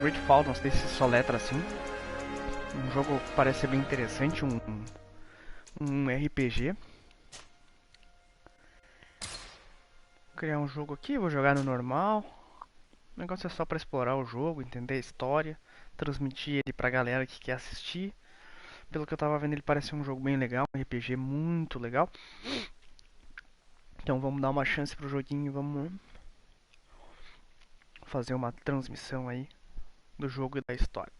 GreedFall, não sei se só letra assim. Um jogo que parece ser bem interessante, um RPG. Vou criar um jogo aqui, vou jogar no normal. O negócio é só para explorar o jogo, entender a história, transmitir ele pra galera que quer assistir. Pelo que eu tava vendo, ele parece um jogo bem legal, um RPG muito legal. Então vamos dar uma chance pro joguinho e vamos fazer uma transmissão aí do jogo e da história.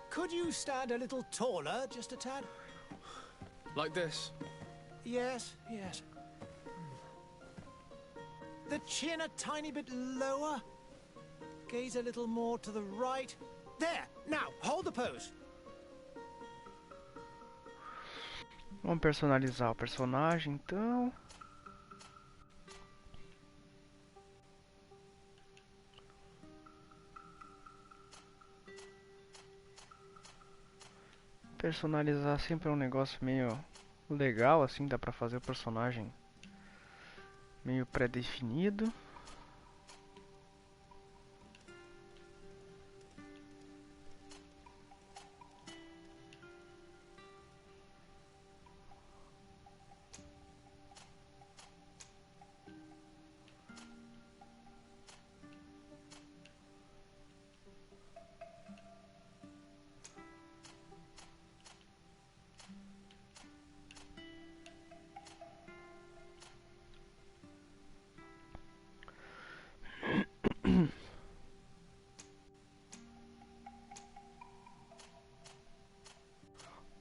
Could you stand a little taller, just a tad? Like this? Yes, yes. The chin a tiny bit lower. Gaze a little more to the right. There! Now, hold the pose. Vamos personalizar o personagem, então. Personalizar sempre é um negócio meio legal, assim, dá pra fazer o personagem meio pré-definido.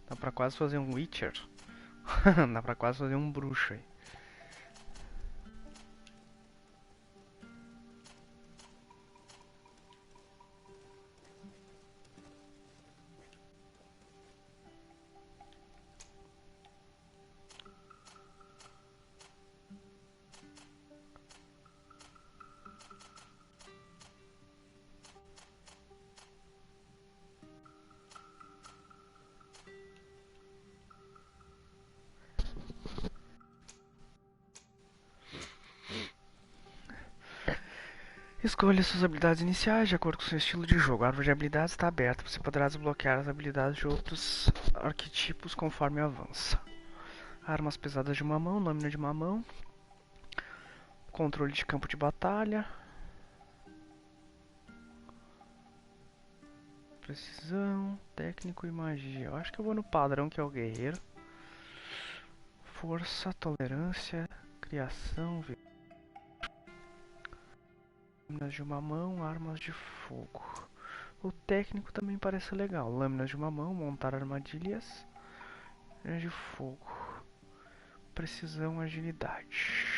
Dá pra quase fazer um Witcher. Dá pra quase fazer um bruxo aí. Escolha suas habilidades iniciais de acordo com seu estilo de jogo. A árvore de habilidades está aberta. Você poderá desbloquear as habilidades de outros arquetipos conforme avança. Armas pesadas de uma mão, lâmina de uma mão. Controle de campo de batalha. Precisão, técnico e magia. Eu acho que eu vou no padrão, que é o guerreiro. Força, tolerância, criação, lâminas de uma mão, armas de fogo. O técnico também parece legal. Lâminas de uma mão, montar armadilhas. De fogo. Precisão, agilidade.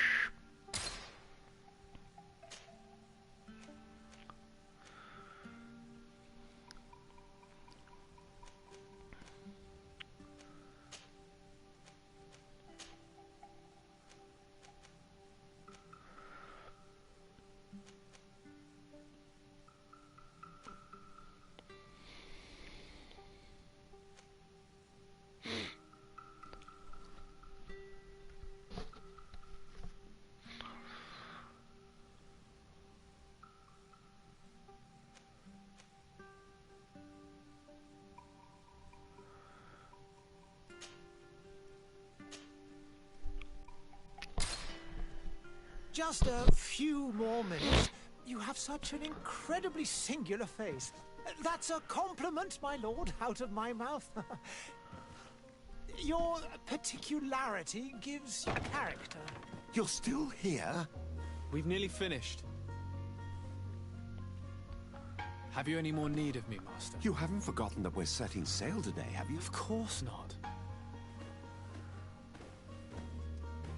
Just a few more minutes. You have such an incredibly singular face. That's a compliment, my lord, out of my mouth. Your particularity gives you character. You're still here? We've nearly finished. Have you any more need of me, Master? You haven't forgotten that we're setting sail today, have you? Of course not.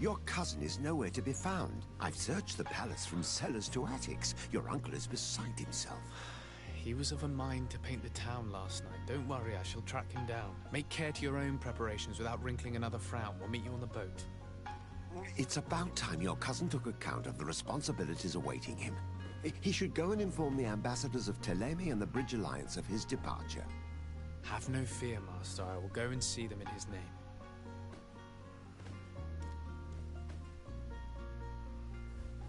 Your cousin is nowhere to be found. I've searched the palace from cellars to attics. Your uncle is beside himself. He was of a mind to paint the town last night. Don't worry, I shall track him down. Make care to your own preparations without wrinkling another frown. We'll meet you on the boat. It's about time your cousin took account of the responsibilities awaiting him. He should go and inform the ambassadors of Ptolemy and the Bridge Alliance of his departure. Have no fear, Master. I will go and see them in his name.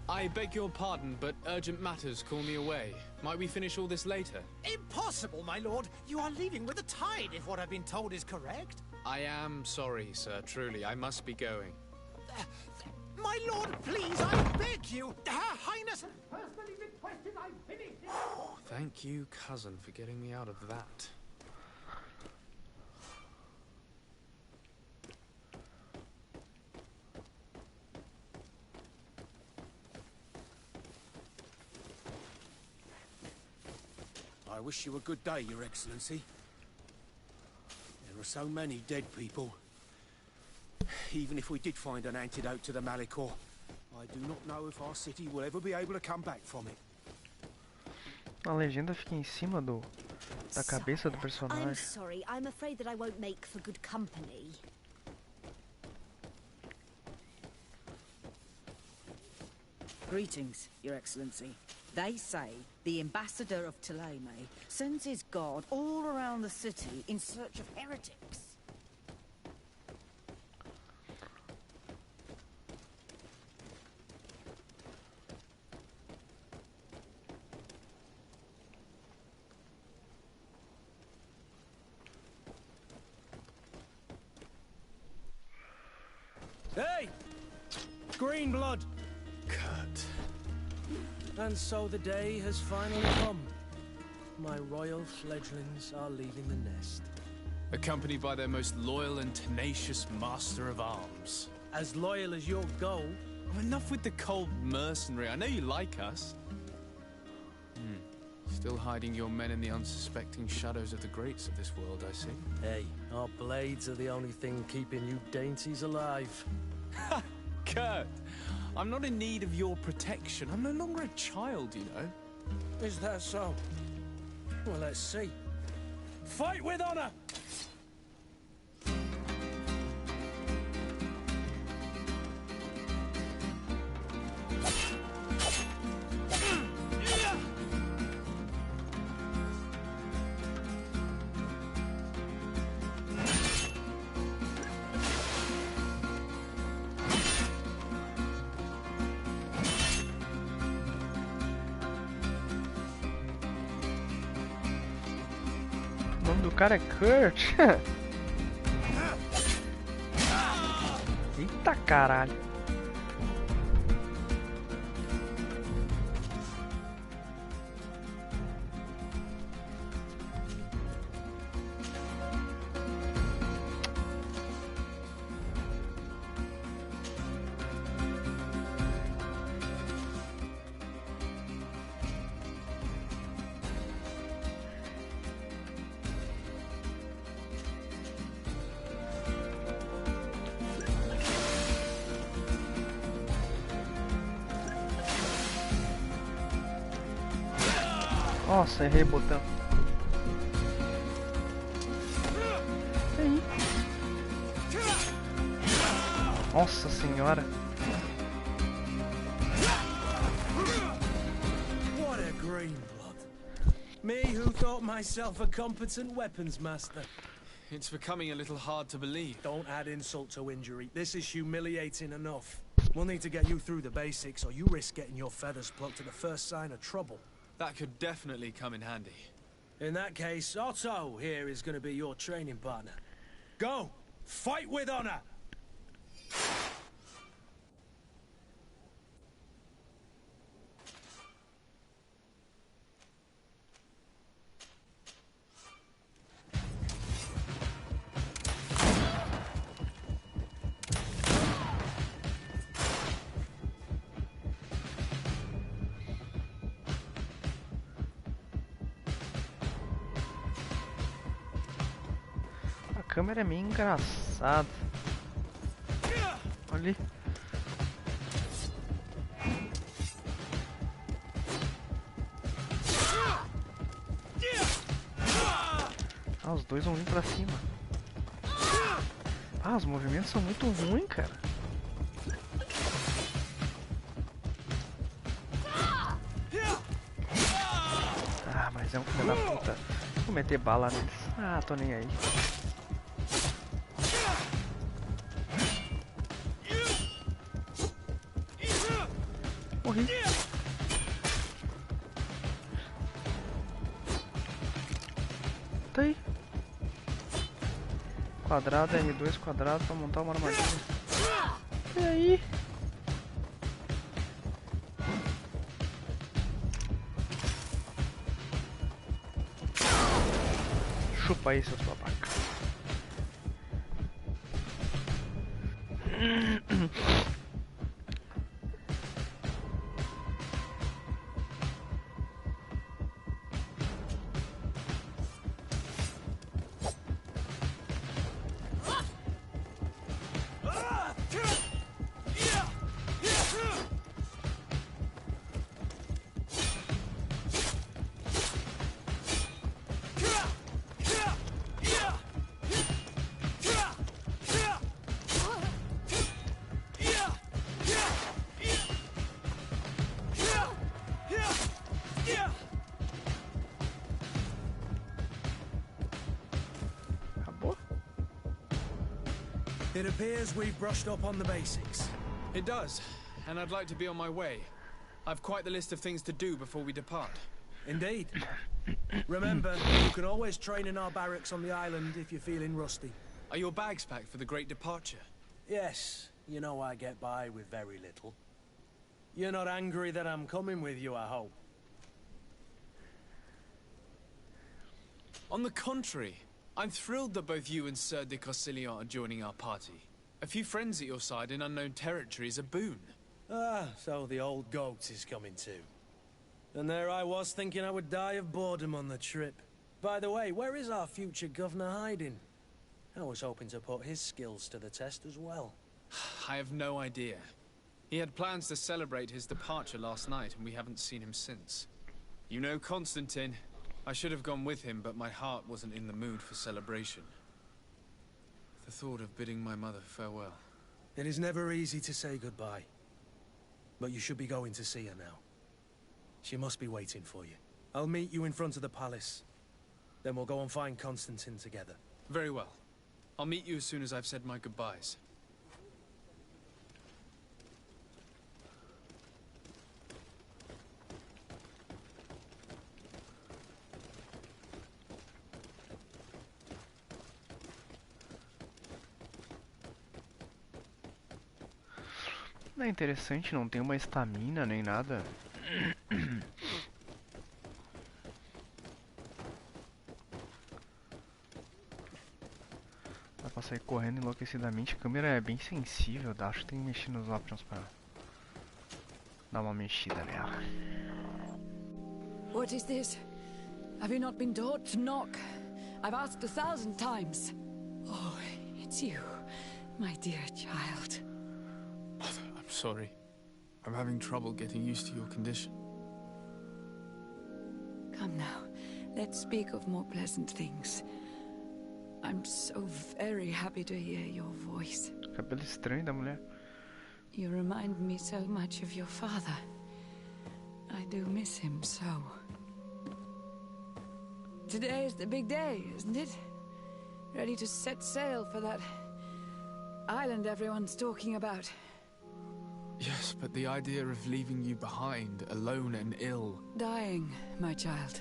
I beg your pardon, but urgent matters call me away. Might we finish all this later? Impossible, my lord. You are leaving with the tide, if what I've been told is correct. I am sorry, sir. Truly, I must be going. My lord, please, I beg you. Her Highness has personally requested I finish this. Thank you, cousin, for getting me out of that. I wish you a good day, Your Excellency. There are so many dead people. Even if we did find an antidote to the Malicor, I do not know if our city will ever be able to come back from it. A legenda fica em cima da cabeça do I'm personagem. sorry. I'm afraid that I won't make for good company. Greetings, Your Excellency. They say the ambassador of Ptolemy sends his guard all around the city in search of heretics. Hey! Green blood! Kurt. And so the day has finally come. My royal fledglings are leaving the nest. Accompanied by their most loyal and tenacious master of arms. As loyal as your goal. Enough with the cold mercenary. I know you like us. Still hiding your men in the unsuspecting shadows of the greats of this world, I see. Hey, our blades are the only thing keeping you dainties alive. Ha! Kurt! I'm not in need of your protection. I'm no longer a child, you know. Is that so? Well, let's see. Fight with honor! O nome do cara é Kurt. Eita caralho. Nossa, errei o botão. Aí. Nossa senhora. What a green blood. Me who thought myself a competent weapons master. It's becoming a little hard to believe. Don't add insult to injury. This is humiliating enough. We'll need to get you through the basics, or you risk getting your feathers plucked at the first sign of trouble. That could definitely come in handy. In that case, Otto here is going to be your training partner. Go! Fight with honor! A câmera é meio engraçada. Olha ali. Ah, os dois vão vir pra cima. Ah, os movimentos são muito ruins, cara. Ah, mas é um filho da puta. Vou meter bala neles. Ah, tô nem aí. Morri. Tá aí. Quadrado, R2 quadrado pra montar uma armadilha. E aí? Chupa aí, seus babacas. Acabou? It appears we've brushed up on the basics. It does, and I'd like to be on my way. I've quite the list of things to do before we depart. Indeed. Remember, you can always train in our barracks on the island if you're feeling rusty. Are your bags packed for the great departure? Yes, you know I get by with very little. You're not angry that I'm coming with you, I hope. On the contrary, I'm thrilled that both you and Sir de Cossillon are joining our party. A few friends at your side in unknown territory is a boon. Ah, so the old goat is coming too. And there I was thinking I would die of boredom on the trip. By the way, where is our future governor hiding? I was hoping to put his skills to the test as well. I have no idea. He had plans to celebrate his departure last night, and we haven't seen him since. You know Constantine. I should have gone with him, but my heart wasn't in the mood for celebration. The thought of bidding my mother farewell. It is never easy to say goodbye. But you should be going to see her now. She must be waiting for you. I'll meet you in front of the palace. Then we'll go and find Constantine together. Very well. I'll meet you as soon as I've said my goodbyes. Não é interessante, não tem uma estamina nem nada. Dá pra sair correndo enlouquecidamente. A câmera é bem sensível, acho que tem que mexer nos options pra dar uma mexida nela. What is this? Have you not been taught to knock? I've asked 1,000 times. Oh, it's you, my dear child. Mother, I'm sorry. I'm having trouble getting used to your condition. Come now, let's speak of more pleasant things. I'm so very happy to hear your voice. Cabelo estranho da mulher. You remind me so much of your father. I do miss him so. Today is the big day, isn't it? Ready to set sail for that island everyone's talking about. Yes, but the idea of leaving you behind, alone and ill... Dying, my child.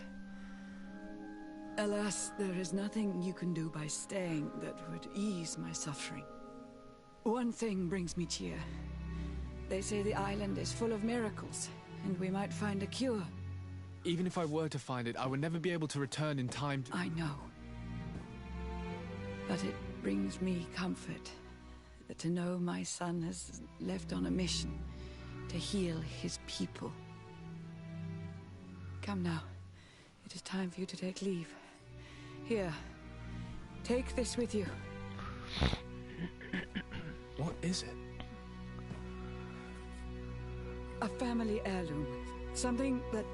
Alas, there is nothing you can do by staying that would ease my suffering. One thing brings me cheer. They say the island is full of miracles, and we might find a cure. Even if I were to find it, I would never be able to return in time to... I know. But it brings me comfort to know my son has left on a mission to heal his people. Come now. It is time for you to take leave. Here, take this with you. What is it? A family heirloom. Something that...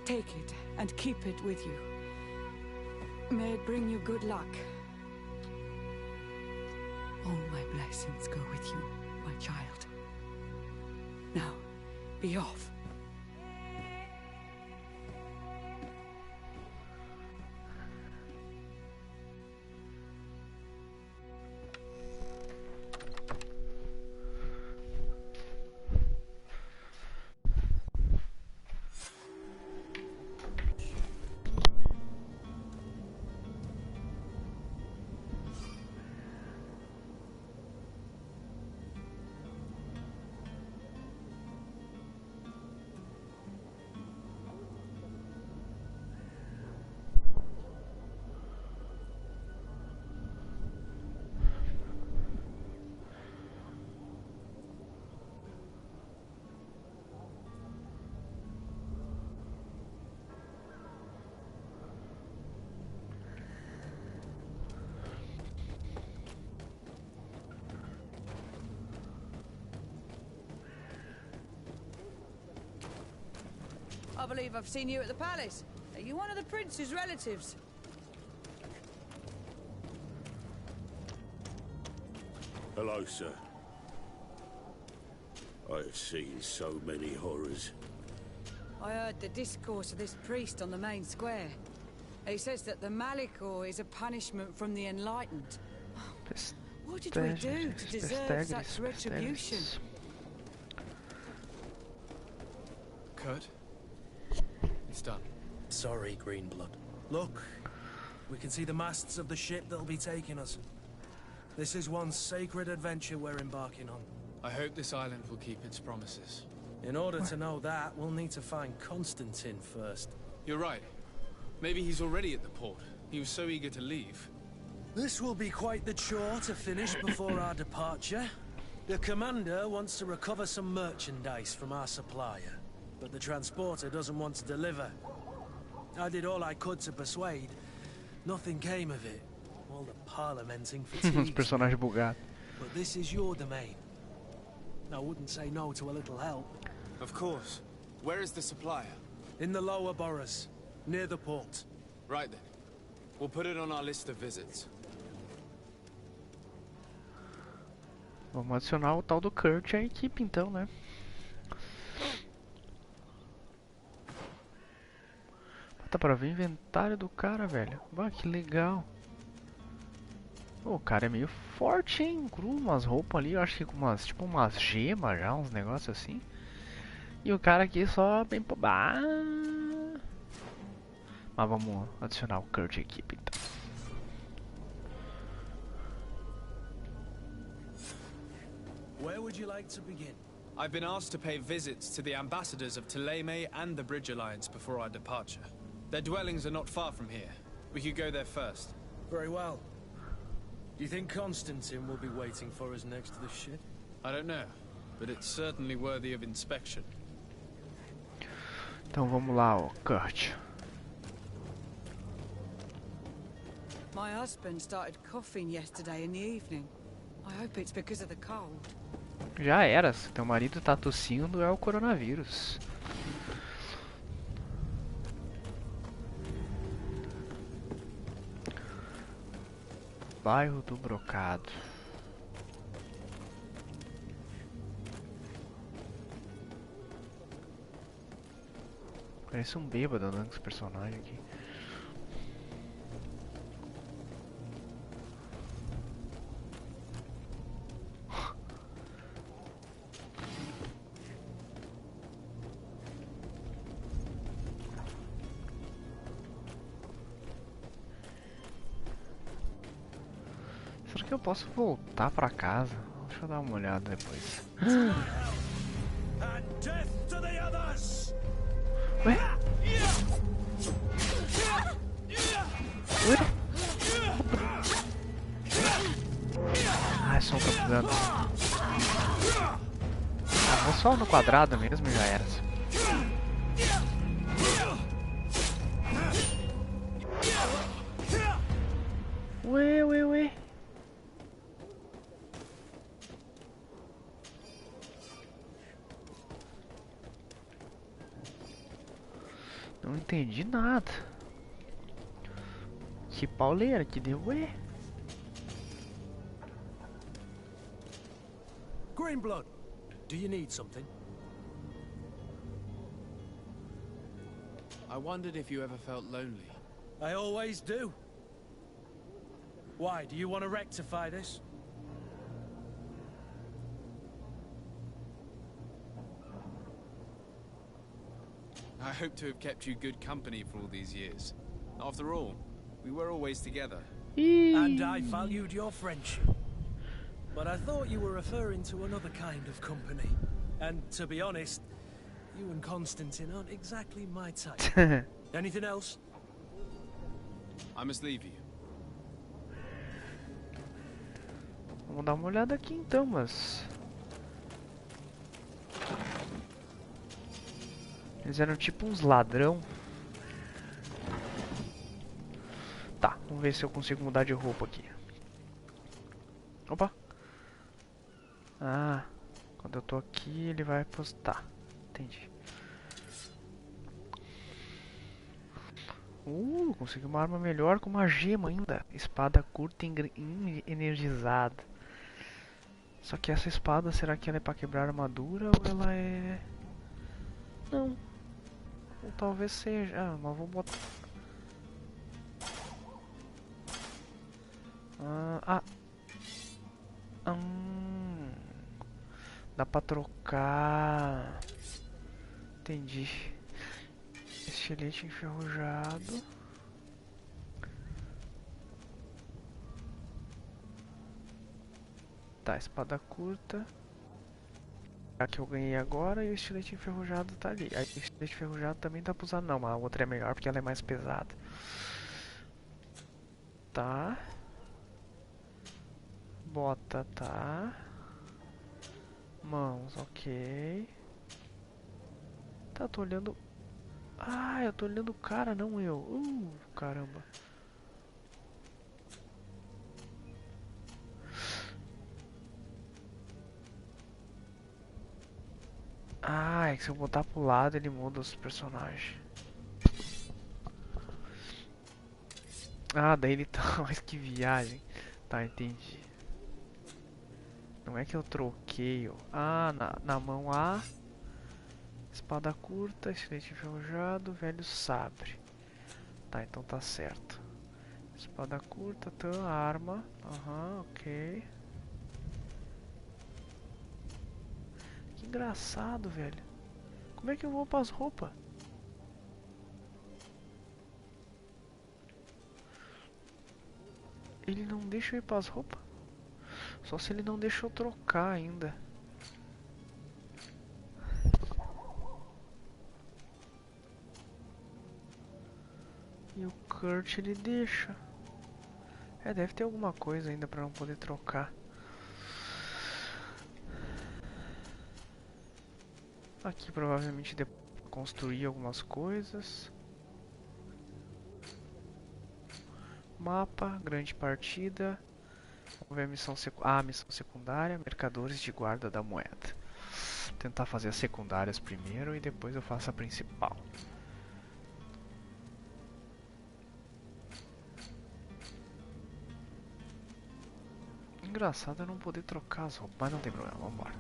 Take it and keep it with you. May it bring you good luck. All my blessings go with you, my child. Now, be off. can't believe I've seen you at the palace. Are you one of the prince's relatives? Hello, sir. I have seen so many horrors. I heard the discourse of this priest on the main square. He says that the Malicor is a punishment from the enlightened. What did we do to deserve such retribution? Kurt, it's done. Sorry, Greenblood. Look, we can see the masts of the ship that'll be taking us. This is one sacred adventure we're embarking on. I hope this island will keep its promises. In order to know that, we'll need to find Constantine first. You're right. Maybe he's already at the port. He was so eager to leave. This will be quite the chore to finish before our departure. The commander wants to recover some merchandise from our supplier, but the transporter doesn't want to deliver. I did all I could to persuade. Nothing came of it. All the parliamenting fatigues. Personagem bugado. But this is your domain. I wouldn't say no to a little help. Of course. Where is the supplier? In the lower boroughs, near the port. Right then. We'll put it on our list of visits. Vamos adicionar o tal do Kurt à equipe então, né? Tá pra ver o inventário do cara, velho. Bah, que legal. O cara é meio forte, hein? Cru, umas roupas ali, eu acho que com umas, tipo umas gemas já, uns negócios assim. E o cara aqui só bem... Ah! Mas vamos adicionar o Kurt à equipe então. Where would you like to begin? I've been asked to pay visits to the ambassadors of Thélème and the Bridge Alliance before our departure. Their dwellings are not far from here. We could go there first. Very well. Do you think Constantine will be waiting for us next to the ship? I don't know, but it's certainly worthy of inspection. Então vamos lá, ó, Kurt. My husband started coughing yesterday in the evening. I hope it's because of the cold. Já era, se teu marido tá tossindo é o coronavírus. Bairro do Brocado. Parece um bêbado andando com esse personagem aqui. Será que eu posso voltar pra casa? Deixa eu dar uma olhada depois. Ué? Ué? Ah, é só um capuzando. Ah, vou só no quadrado mesmo e já era. Ué, ué, ué. Não entendi nada. Que pauleira que deu, ué? Greenblood, do you need something? I wondered if you ever felt lonely. I always do. Why, do you want to rectify this? I hope to have kept you good company for all these years. After all, we were always together. And I valued your friendship. But I thought you were referring to another kind of company. And to be honest, you and Constantine aren't exactly my type. Anything else? I must leave you. Vamos dar uma olhada aqui então, mas... Eles eram tipo uns ladrão. Tá, vamos ver se eu consigo mudar de roupa aqui. Opa! Ah, quando eu tô aqui ele vai postar. Entendi. Consegui uma arma melhor com uma gema ainda. Espada curta energizada. Só que essa espada, será que ela é pra quebrar armadura ou ela é... Não. Ou talvez seja. Ah, mas vou botar... Dá pra trocar. Entendi. Estilete enferrujado. Tá, espada curta. A que eu ganhei agora e o estilete enferrujado tá ali. Aí o estilete enferrujado também dá pra usar não, mas a outra é melhor porque ela é mais pesada. Tá. Bota, tá. Mãos, ok. Tá, tô olhando... Ah, eu tô olhando o cara, não eu. Caramba. Ah, é que se eu botar pro lado ele muda os personagens. Ah, daí ele tá... Mas que viagem. Tá, entendi. Não é que eu troquei, ó. Ah, na mão A. Espada curta, estilete enferrujado, velho sabre. Tá, então tá certo. Espada curta, tá, arma. Aham, ok. Que engraçado, velho. Como é que eu vou pras roupas? Ele não deixa eu ir pras roupas? Só se ele não deixa eu trocar ainda. E o Kurt ele deixa. É, deve ter alguma coisa ainda pra não poder trocar. Aqui provavelmente depois construir algumas coisas. Mapa, grande partida. Vamos ver a missão, missão secundária, mercadores de guarda da moeda. Tentar fazer as secundárias primeiro e depois eu faço a principal. Engraçado eu não poder trocar as roupas, mas não tem problema, vamos embora.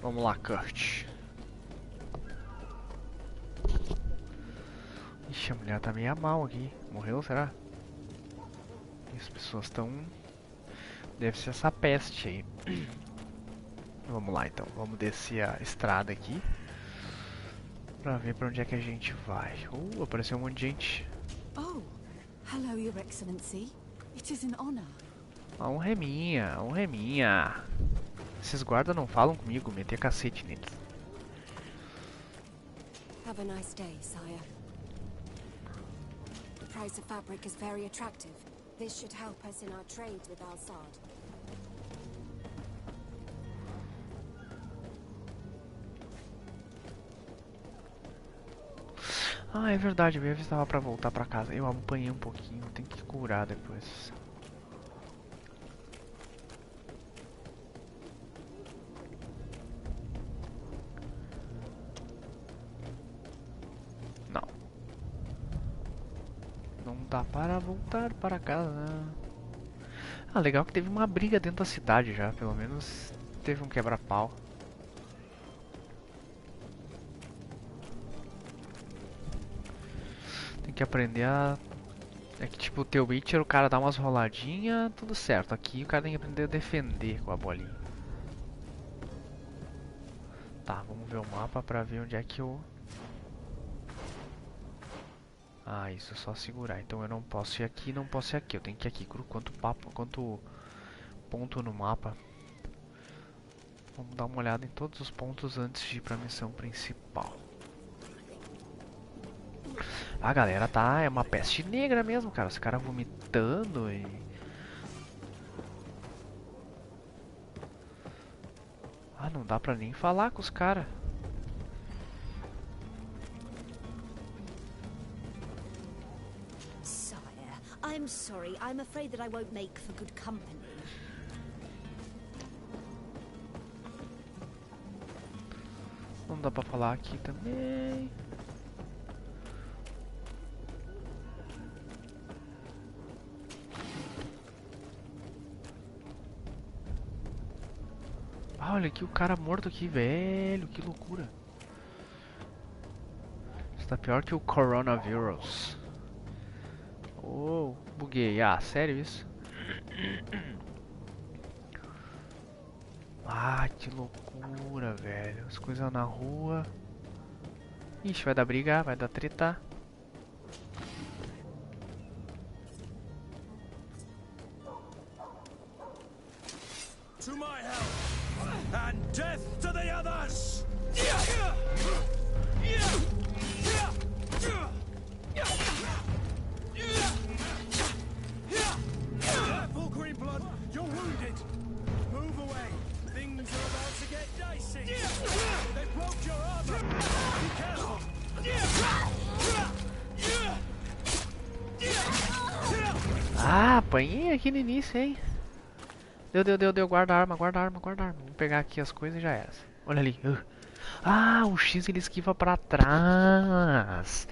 Vamos lá, Kurt. Ixi, a mulher tá meio mal aqui. Morreu, será? As pessoas estão... Deve ser essa peste aí. Vamos lá então, vamos descer a estrada aqui. Pra ver pra onde é que a gente vai. Apareceu um monte de gente. Oh, hello, Your Excellency. It is an honor. Um reminha, um reminha. Esses guardas não falam comigo, meter cacete neles. Have a nice day, sire. The price of fabric is very attractive. This should help us in our trade with Al-Sad. Ah, é verdade, eu estava pra voltar pra casa. Eu apanhei um pouquinho, tenho que curar depois. Não. Não dá para voltar para casa. Ah, legal que teve uma briga dentro da cidade já, pelo menos teve um quebra-pau. Tem que aprender a... É que tipo, o teu Witcher, o cara dá umas roladinhas, tudo certo. Aqui o cara tem que aprender a defender com a bolinha. Tá, vamos ver o mapa pra ver onde é que eu... Ah, isso é só segurar. Então eu não posso ir aqui, não posso ir aqui. Eu tenho que ir aqui. Quanto ponto no mapa. Vamos dar uma olhada em todos os pontos antes de ir pra missão principal. A galera tá... É uma peste negra mesmo, cara. Os caras vomitando e... Ah, não dá pra nem falar com os caras. Sire, I'm sorry. I'm afraid that I won't make for good company. Não dá pra falar aqui também. Olha aqui o cara morto aqui, velho. Que loucura. Está pior que o coronavírus. Oh, buguei. Ah, sério isso? Ah, que loucura, velho. As coisas na rua. Ixi, vai dar briga, vai dar treta. To my help, and death to the others! Careful, Greenblood, you're wounded. Move away. Things are about to get dicey. They broke your armor. Be careful. Ah, apanhei aqui no início, hein? Deu. Guarda a arma, guarda a arma, guarda a arma. Vamos pegar aqui as coisas e já era. Olha ali. Ah, o X ele esquiva pra trás.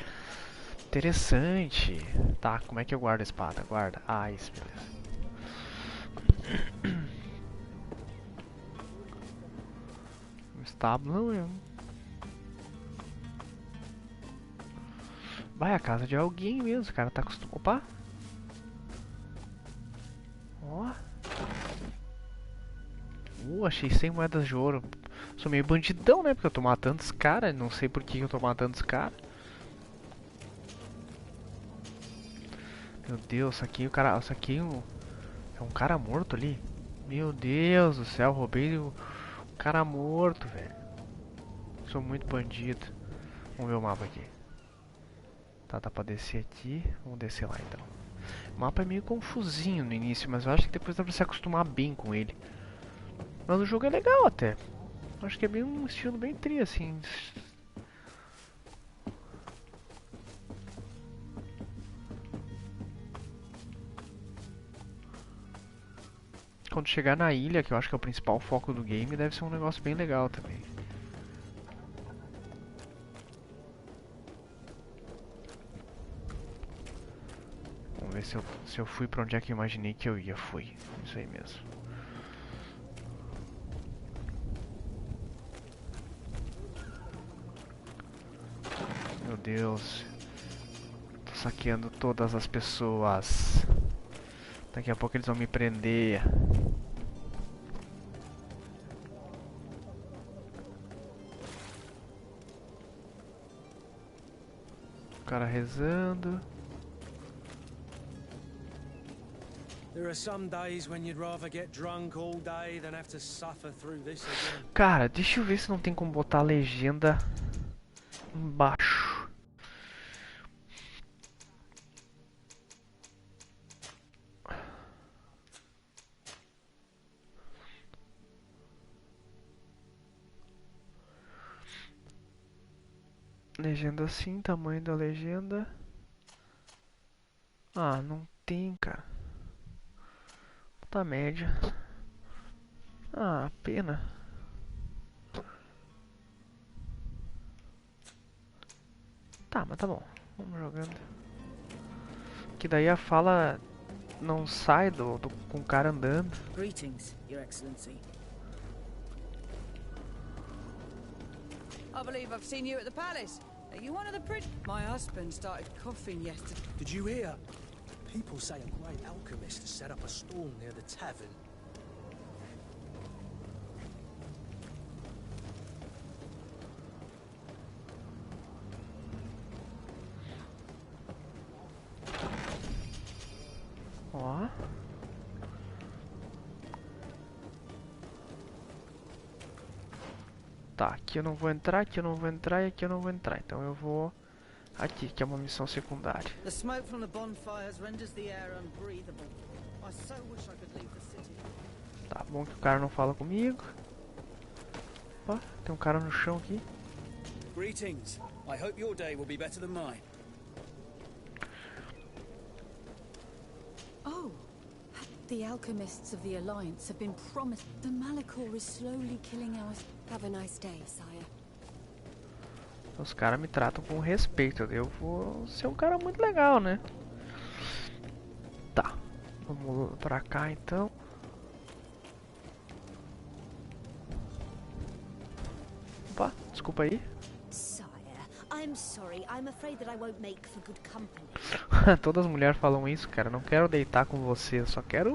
Interessante. Tá, como é que eu guardo a espada? Guarda. Ah, isso, beleza. O estábulo não é. Vai a casa de alguém mesmo, o cara tá acostumado. Opa! Ó. Achei 100 moedas de ouro. Sou meio bandidão, né? Porque eu tô matando os caras. Não sei por que eu tô matando os caras. Meu Deus, isso aqui, o cara, isso aqui é um cara morto ali. Meu Deus do céu, roubei o cara morto, velho. Sou muito bandido. Vamos ver o mapa aqui. Tá, dá pra descer aqui. Vamos descer lá então. O mapa é meio confusinho no início, mas eu acho que depois dá pra se acostumar bem com ele. Mas o jogo é legal até. Acho que é bem um estilo bem tri, assim. Quando chegar na ilha, que eu acho que é o principal foco do game, deve ser um negócio bem legal também. Vamos ver se eu fui pra onde é que eu imaginei que eu ia. Fui. Isso aí mesmo. Meu Deus. Tô saqueando todas as pessoas. Daqui a pouco eles vão me prender. O cara rezando. Cara, deixa eu ver se não tem como botar a legenda embaixo. Legenda assim, tamanho da legenda. Ah, não tem, cara. Tá média. Ah, pena. Tá, mas tá bom. Vamos jogando. Que daí a fala não sai com o cara andando. Greetings, Your Excellency. I believe I've seen you at the palace. Are you one of the prince? My husband started coughing yesterday. Did you hear? People say a great alchemist has set up a stall near the tavern. Ó. Tá, aqui eu não vou entrar, aqui eu não vou entrar e aqui eu não vou entrar. Então eu vou aqui, que é uma missão secundária. The smoke from the bonfires renders the air unbreathable. I so wish I could leave the city. Tá bom que o cara não fala comigo. Ó, tem um cara no chão aqui. Greetings. I hope your day will be better than mine. Oh, the alchemists of the Alliance have been promised. The Malicor is slowly killing our... Have a nice day, sire. Os caras me tratam com respeito. Eu vou ser um cara muito legal, né? Tá. Vamos pra cá, então. desculpa aí. Sire, I'm sorry. I'm afraid that I won't make for good company. Todas as mulheres falam isso, cara. Não quero deitar com você, eu só quero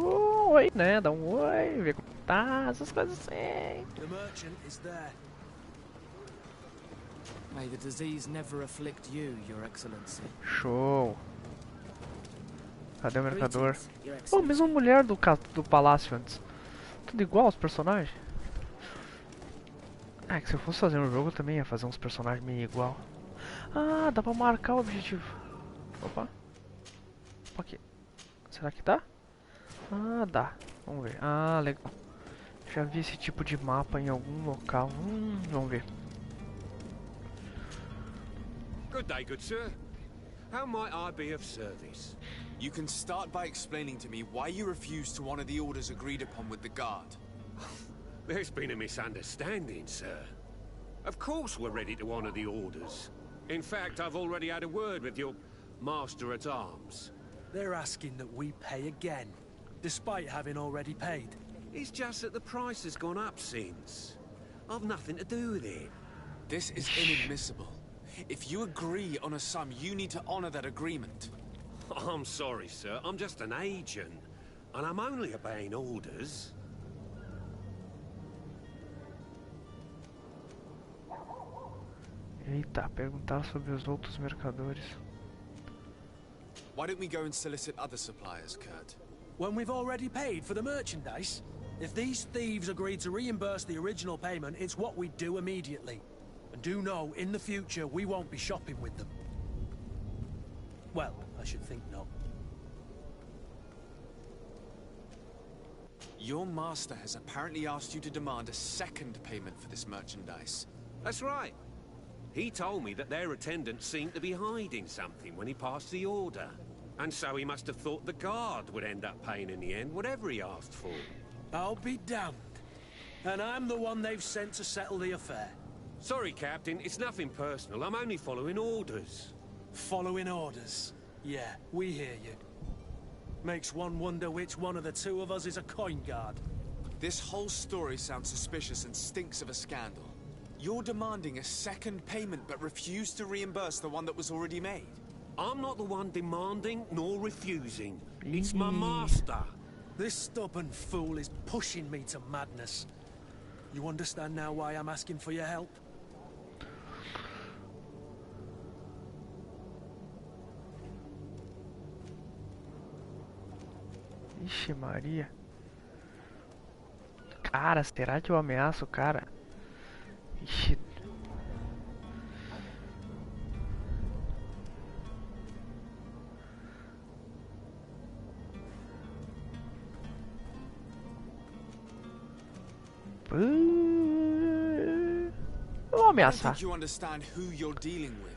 oi, né? Dar um oi, ver como tá, essas coisas assim. The merchant is there. May the disease never afflict you, Your Excellency. Show. Cadê o mercador? Oh, mesma mulher do palácio antes. Tudo igual os personagens. Ah, que se eu fosse fazer um jogo eu também ia fazer uns personagens meio igual. Ah, dá pra marcar o objetivo. Opa. Aqui. Será que dá? Ah, dá. Vamos ver. Ah, legal. Já vi esse tipo de mapa em algum local. Vamos ver. Good day, good sir. How might I be of service? You can start by explaining to me why you refused to honor the orders agreed upon with the guard. There's been a misunderstanding, sir. Of course we're ready to honor the orders. In fact, I've already had a word with your master-at-arms. They're asking that we pay again, despite having already paid. It's just that the price has gone up since. I've nothing to do with it. This is inadmissible. If you agree on a sum, you need to honor that agreement. I'm sorry, sir. I'm just an agent. And I'm only obeying orders. Eita, perguntar sobre os outros mercadores. Why don't we go and solicit other suppliers, Kurt? When we've already paid for the merchandise? If these thieves agreed to reimburse the original payment, it's what we do immediately. And do know, in the future, we won't be shopping with them. Well, I should think not. Your master has apparently asked you to demand a second payment for this merchandise. That's right. He told me that their attendant seemed to be hiding something when he passed the order. And so he must have thought the guard would end up paying in the end, whatever he asked for. I'll be damned. And I'm the one they've sent to settle the affair. Sorry, Captain, it's nothing personal. I'm only following orders. Following orders? Yeah, we hear you. Makes one wonder which one of the two of us is a coin guard. This whole story sounds suspicious and stinks of a scandal. You're demanding a second payment but refuse to reimburse the one that was already made. I'm not the one demanding nor refusing. It's my master. This stubborn fool is pushing me to madness. You understand now why I'm asking for your help? Ixi Maria. Cara, será que eu ameaço o cara? Ixi. Vou I ameaçar. don't think you understand who you're dealing with.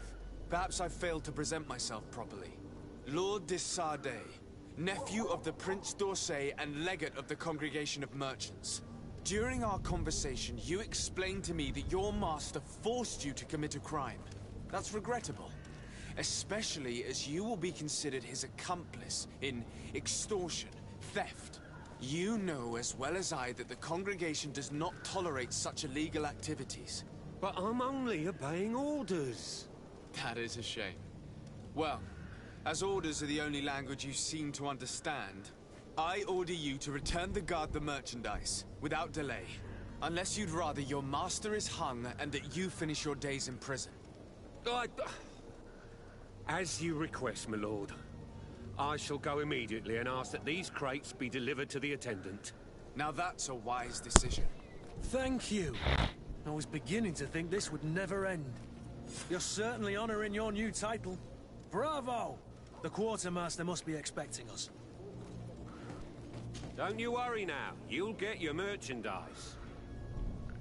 Perhaps I failed to present myself properly. Lord de Sardet, nephew of the Prince d'Orsay and legate of the Congregation of Merchants. During our conversation, you explained to me that your master forced you to commit a crime. That's regrettable, especially as you will be considered his accomplice in extortion, theft. You know as well as I that the congregation does not tolerate such illegal activities. But I'm only obeying orders. That is a shame. Well, as orders are the only language you seem to understand, I order you to return the guard the merchandise, without delay. Unless you'd rather your master is hung and that you finish your days in prison. As you request, my lord. I shall go immediately and ask that these crates be delivered to the attendant. Now that's a wise decision. Thank you. I was beginning to think this would never end. You're certainly honoring your new title. Bravo! The quartermaster must be expecting us. Don't you worry now. You'll get your merchandise.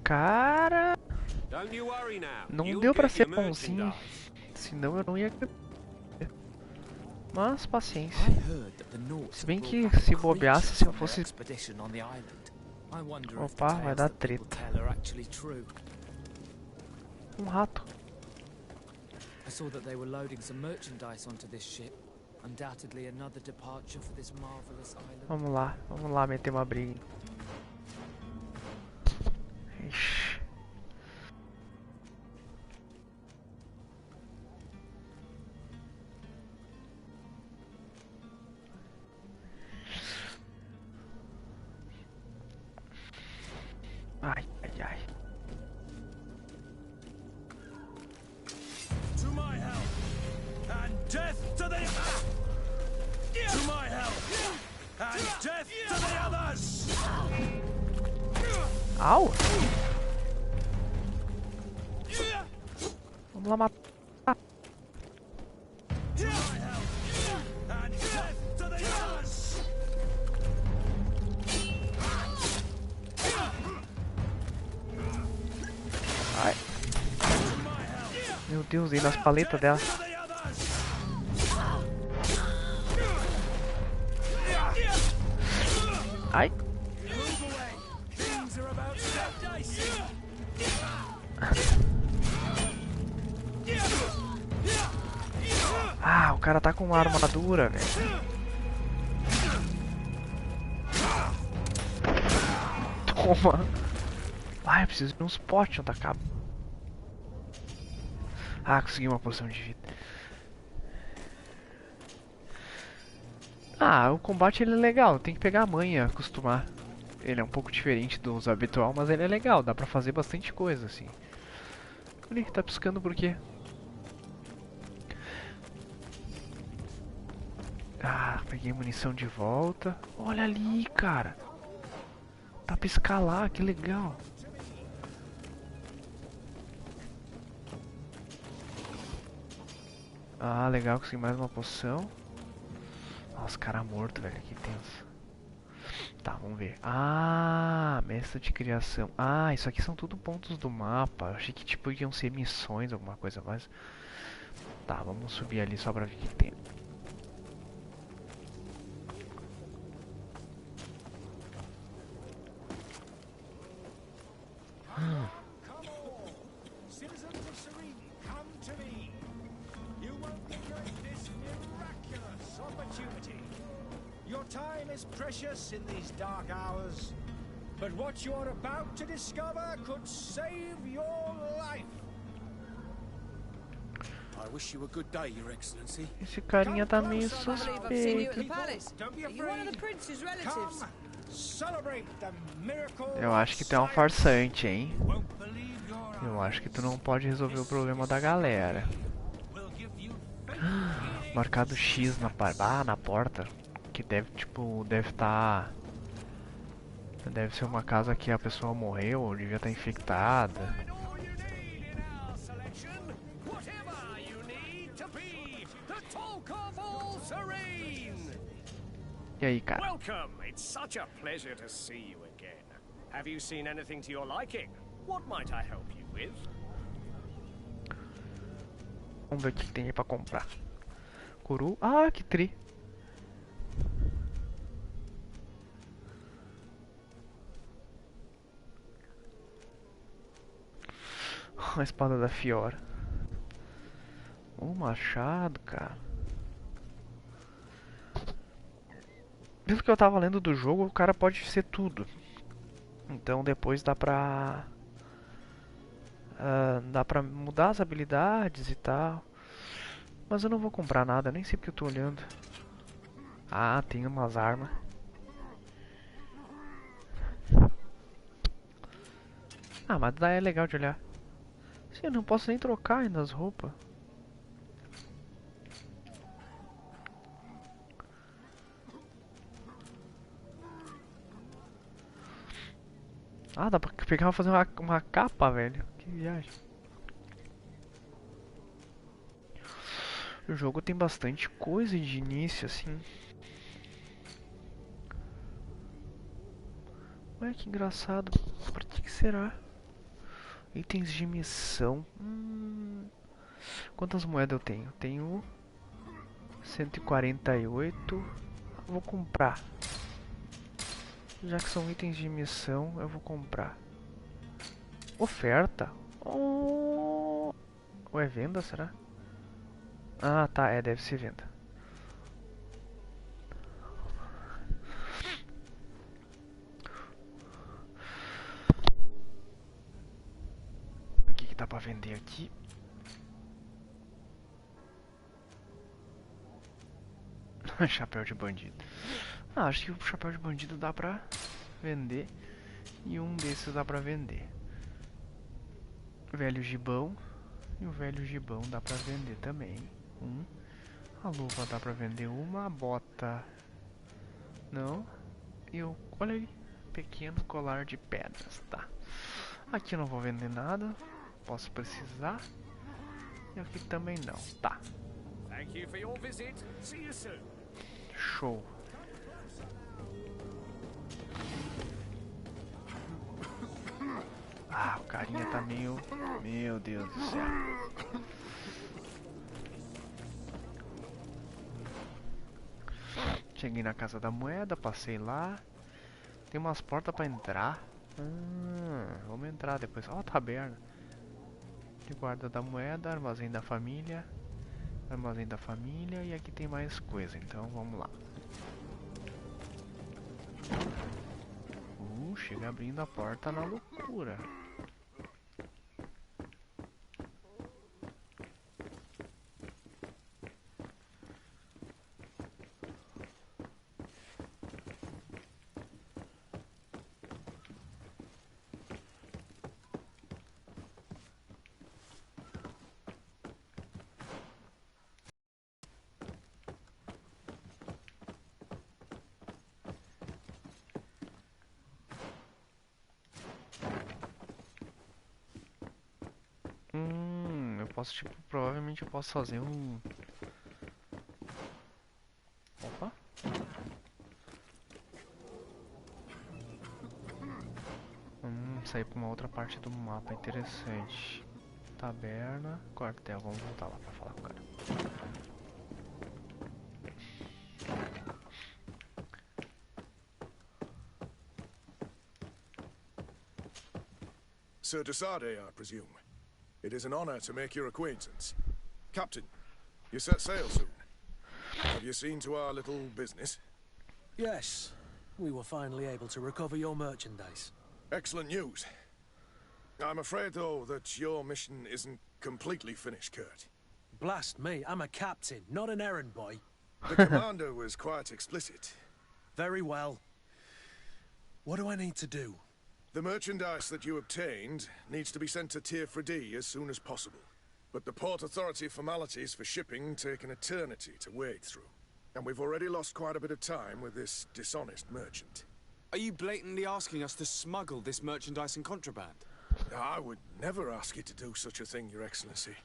Cara, Don't you worry now. não You'll deu pra get ser your bonzinho, merchandise. senão eu não ia. Mas paciência. I heard that the Nords Se bem brought que back a se bobeasse, creature se eu from their fosse. expedition on the island. I wonder if the Opa, vai tales dar that people treta. tell are actually true. Rato. I saw that they were loading some merchandise onto this ship. Undoubtedly another departure for this marvelous island. Vamos lá meter uma briga. Ixi. And death to the others! Au! Vamos lá matar. And death to the others! Ai. Meu Deus, aí nas paletas dela. Ai. Ah, o cara tá com uma armadura, velho. Toma. Ai, eu preciso de uns potes onde acaba. Ah, consegui uma poção de vida. Ah, o combate ele é legal, tem que pegar a manha, acostumar. Ele é um pouco diferente dos habitual, mas ele é legal, dá pra fazer bastante coisa assim. Ele tá piscando por quê? Ah, peguei munição de volta. Olha ali, cara. Dá pra escalar, que legal. Ah, legal, consegui mais uma poção. Nossa, cara morto, velho, que tenso. Tá, vamos ver. Ah, mestre de criação. Ah, isso aqui são tudo pontos do mapa. Eu achei que tipo iam ser missões, alguma coisa mais. Tá, vamos subir ali só pra ver o que tem. Precious in these dark hours, but what you're about to discover could save your life. I wish you a good day, Your Excellency. Esse carinha tá meio suspeito. Eu acho que tu é um farsante, hein? Eu acho que tu não pode resolver o problema da galera. Marcado X na porta. Que deve, tipo, deve ser uma casa que a pessoa morreu ou devia estar infectada. E aí, cara? Welcome. It's such a pleasure to see you again. Have you seen anything to your liking? What might I help you with? Vamos ver o que tem aí pra comprar. Curu. Ah, que tri. A espada da Fiora. Um machado, cara. Pelo que eu tava lendo do jogo, o cara pode ser tudo. Então depois dá pra mudar as habilidades e tal. Mas eu não vou comprar nada, nem sei porque eu tô olhando. Ah, tem umas armas. Ah, mas daí é legal de olhar. Sim, eu não posso nem trocar ainda as roupas. Ah, dá pra pegar e fazer uma capa, velho. Que viagem. O jogo tem bastante coisa de início, assim. Ué, que engraçado. Por que será? Itens de missão. Quantas moedas eu tenho? Tenho 148. Vou comprar. Já que são itens de missão, eu vou comprar. Oferta? Oh. Ou é venda, será? Ah, tá, deve ser venda. O que dá pra vender aqui? Chapéu de bandido. Ah, acho que o chapéu de bandido dá pra vender. E um desses dá pra vender. Velho gibão. E o velho gibão dá pra vender também. A luva dá pra vender uma. A bota Não. Olha aí. Pequeno colar de pedras, tá. Aqui eu não vou vender nada. Posso precisar. E aqui também não, tá. Thank you for your visit. See you soon. Show. Ah, o carinha tá meio... Meu Deus do céu. Cheguei na casa da moeda, passei lá. Tem umas portas pra entrar. Vamos entrar depois. Ó, a taberna. De guarda da moeda, armazém da família. Armazém da família. E aqui tem mais coisa, então vamos lá. Chega abrindo a porta na loucura. Eu posso, tipo, provavelmente eu posso fazer um... Opa. Sair pra uma outra parte do mapa, interessante. Taberna, quartel, vamos voltar lá pra falar com o cara. Sir Desade, I presume. It is an honor to make your acquaintance. Captain, you set sail soon. Have you seen to our little business? Yes. We were finally able to recover your merchandise. Excellent news. I'm afraid, though, that your mission isn't completely finished, Kurt. Blast me, I'm a captain, not an errand boy. The commander was quite explicit. Very well. What do I need to do? The merchandise that you obtained needs to be sent to Tier 4D as soon as possible. But the Port Authority formalities for shipping take an eternity to wade through. And we've already lost quite a bit of time with this dishonest merchant. Are you blatantly asking us to smuggle this merchandise in contraband? I would never ask you to do such a thing, Your Excellency.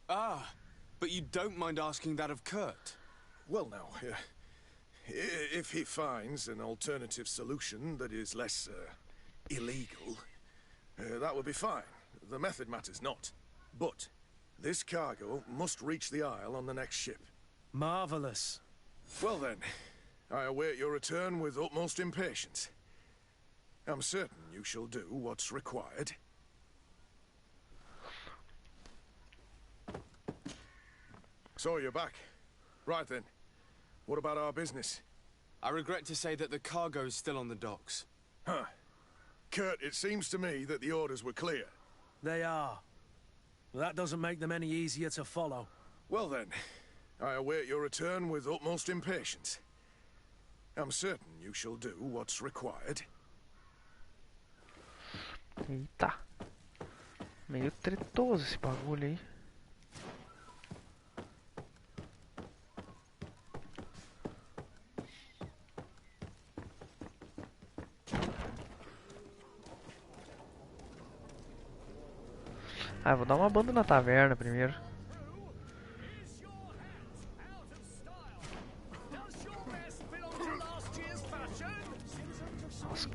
Ah, but you don't mind asking that of Kurt? Well, now, if he finds an alternative solution that is less, illegal, that would be fine. The method matters not. But this cargo must reach the Isle on the next ship. Marvelous. Well then, I await your return with utmost impatience. I'm certain you shall do what's required. So you're back. Right then. What about our business? I regret to say that the cargo is still on the docks. Huh. Kurt, it seems to me that the orders were clear. They are. That doesn't make them any easier to follow. Well then, I await your return with utmost impatience. I'm certain you shall do what's required. Eita. Meio tretoso esse bagulho aí. Ah, vou dar uma banda na taverna primeiro. Nossa.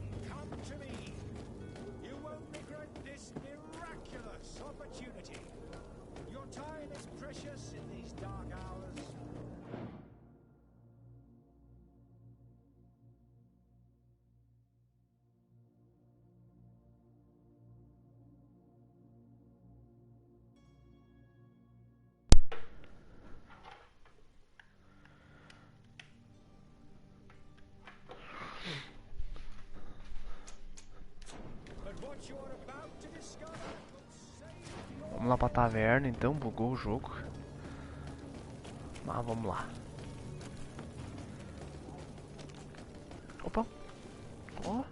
Vamos lá pra taverna, então, bugou o jogo. Mas vamos lá. Opa. Ó.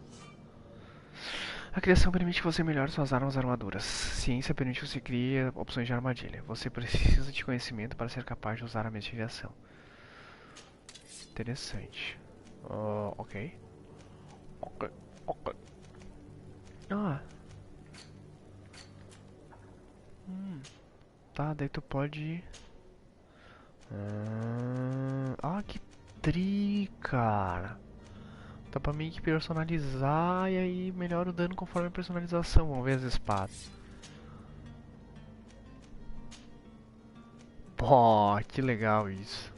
A criação permite que você melhore suas armas e armaduras. Ciência permite que você crie opções de armadilha. Você precisa de conhecimento para ser capaz de usar a investigação. Interessante. Ok. Ok. Ah. Tá, daí tu pode... que tri, cara. Dá pra meio que personalizar e aí melhora o dano conforme a personalização. Vamos ver as espadas. Pô, que legal isso.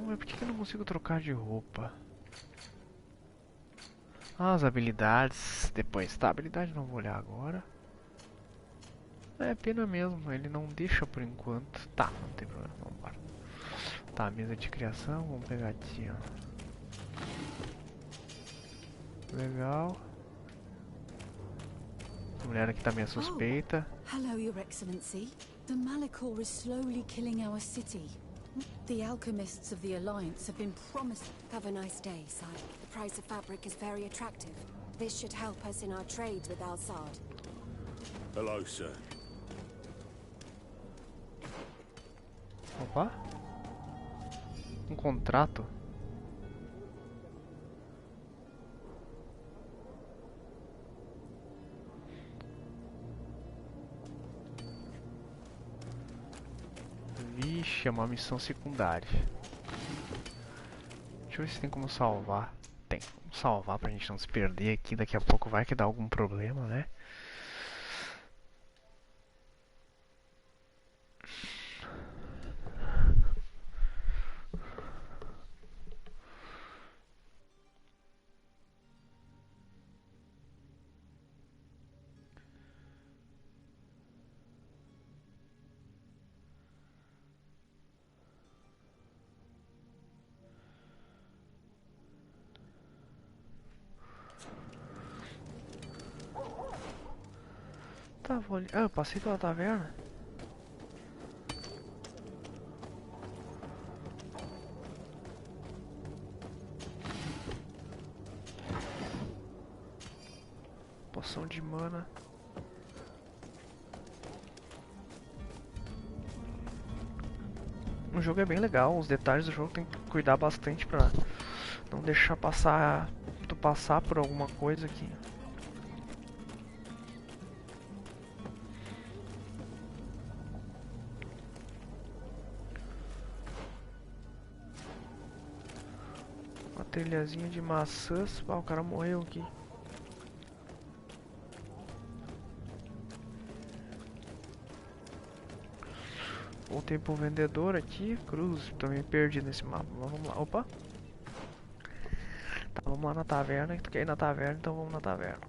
Mas por que eu não consigo trocar de roupa? Ah, as habilidades. Depois, tá, habilidade não vou olhar agora. É pena mesmo, ele não deixa por enquanto. Tá, não tem problema, vambora. Tá, mesa de criação, vamos pegar aqui, ó. Legal. A mulher aqui tá meio suspeita. Hello, Your Excellency. The Malicor is slowly killing our city. The alchemists of the Alliance have been promised... Have a nice day, sire. The price of fabric is very attractive. This should help us in our trade with Al-Sad. Hello, sir. Opa. Um contrato. Vixe, é uma missão secundária. Deixa eu ver se tem como salvar. Tem como salvar pra gente não se perder aqui. Daqui a pouco vai que dá algum problema, né? Tá, vou olhar. Ah, eu passei pela taverna. Poção de mana. O jogo é bem legal, os detalhes do jogo tem que cuidar bastante pra não deixar passar, tu passar por alguma coisa aqui. Uma trilhazinha de maçãs. Ah, o cara morreu aqui. Voltei pro vendedor aqui. Cruz, tô meio perdido nesse mapa. Mas vamos lá. Opa! Tá, vamos lá na taverna. Tu quer ir na taverna, então vamos na taverna.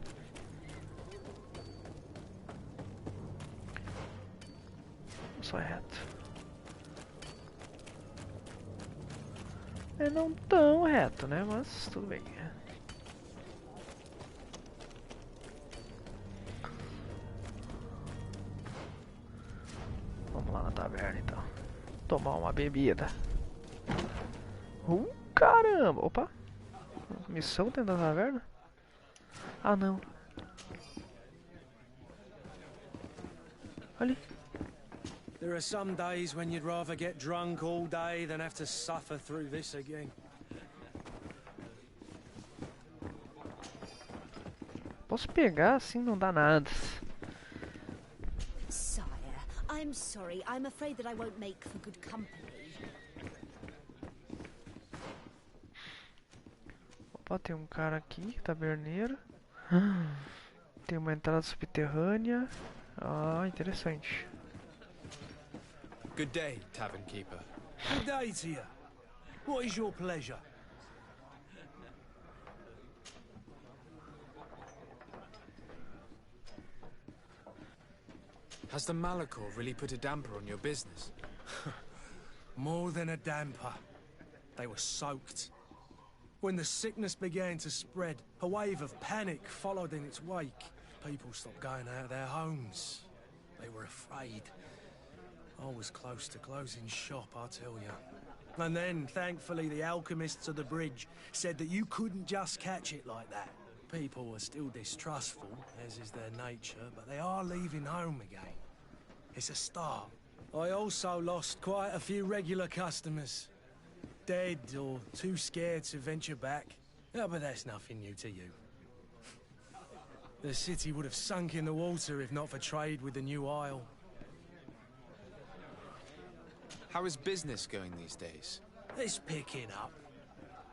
Só reto. É não tão reto, né? Mas tudo bem. Vamos lá na taverna então. Tomar uma bebida. Caramba! Opa! Missão dentro da taverna? Ah, não. Ali. There are some days when you'd rather get drunk all day than have to suffer through this again. Posso pegar assim, não dá nada. Sire, I'm sorry. I'm afraid that I won't make for good company. Opa, tem um cara aqui, taberneiro. Tem uma entrada subterrânea. Ah, interessante. Good day, tavern keeper. Good day to you. What is your pleasure? Has the Malicor really put a damper on your business? More than a damper. They were soaked. When the sickness began to spread, a wave of panic followed in its wake. People stopped going out of their homes. They were afraid. I was close to closing shop, I tell you. And then, thankfully, the alchemists of the bridge said that you couldn't just catch it like that. People are still distrustful, as is their nature, but they are leaving home again. It's a start. I also lost quite a few regular customers. Dead or too scared to venture back. Yeah, but that's nothing new to you. The city would have sunk in the water if not for trade with the new isle. How is business going these days? It's picking up.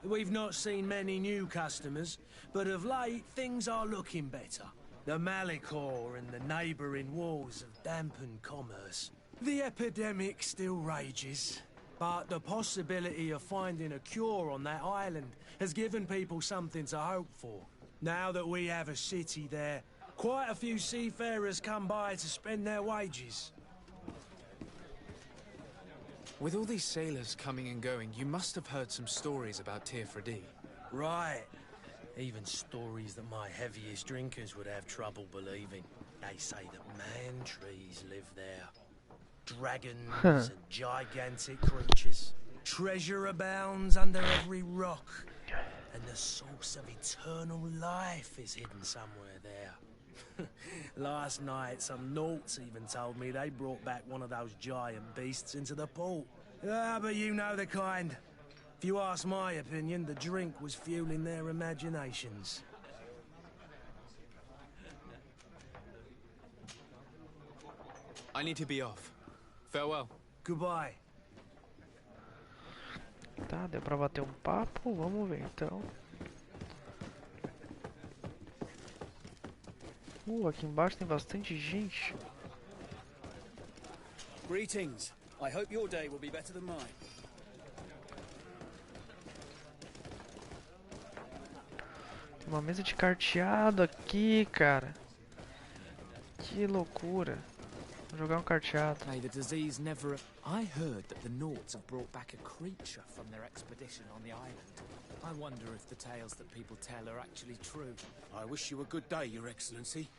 We've not seen many new customers, but of late things are looking better. The Malicor and the neighbouring wars have dampened commerce. The epidemic still rages, but the possibility of finding a cure on that island has given people something to hope for. Now that we have a city there, quite a few seafarers come by to spend their wages. With all these sailors coming and going, you must have heard some stories about Tirfredi. Right. Even stories that my heaviest drinkers would have trouble believing. They say that man-trees live there. Dragons and gigantic creatures. Treasure abounds under every rock. And the source of eternal life is hidden somewhere there. Last night, some Nauts even told me they brought back one of those giant beasts into the port. Ah, but you know the kind. If you ask my opinion, the drink was fueling their imaginations. I need to be off. Farewell. Goodbye. Tá, deu pra bater um papo, vamos ver então. Aqui embaixo tem bastante gente. Greetings. I hope your day will be better than mine. Tem uma mesa de carteado aqui, cara. Que loucura. Vou jogar um carteado. Hey, the disease never... I heard that the Nauts have brought back a creature from their expedition on the island. I wonder if the tales that people tell are actually true. I wish you a good day, Your Excellency.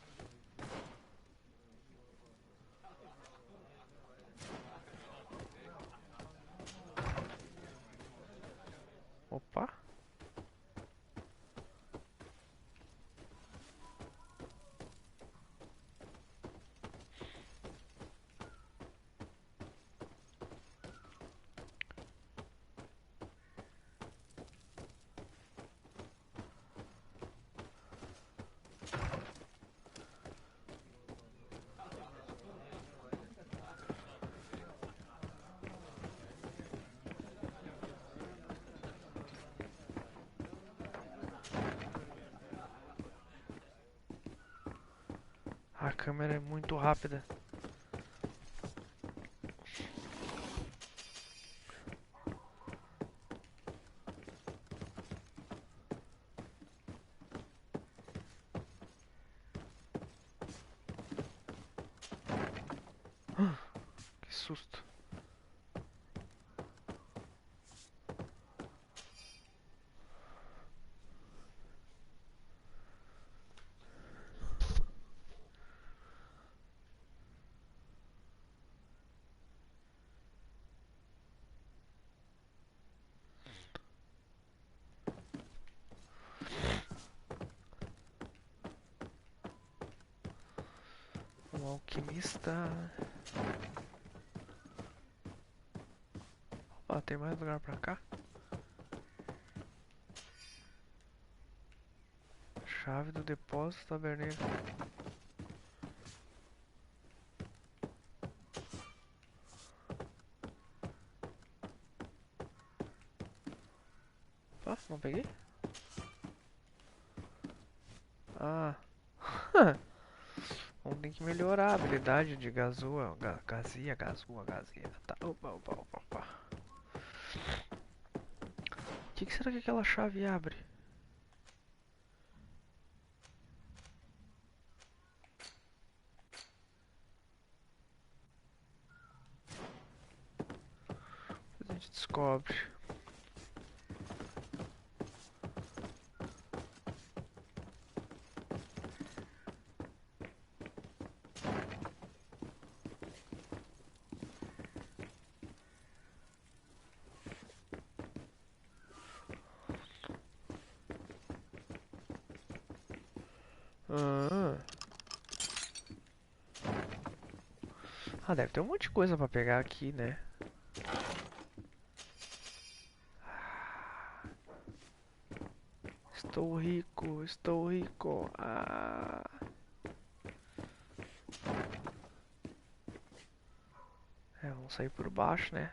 Opa. A câmera é muito rápida. Que susto. Um alquimista. Opa, tem mais lugar pra cá? Chave do depósito taberneiro. Opa, não peguei? Ah. Vamos ter que melhorar a habilidade de gazua, gazia. Tá, opa. O que será que aquela chave abre? Depois a gente descobre. Ah, deve ter um monte de coisa pra pegar aqui, né? Estou rico, estou rico. Ah. É, vamos sair por baixo, né?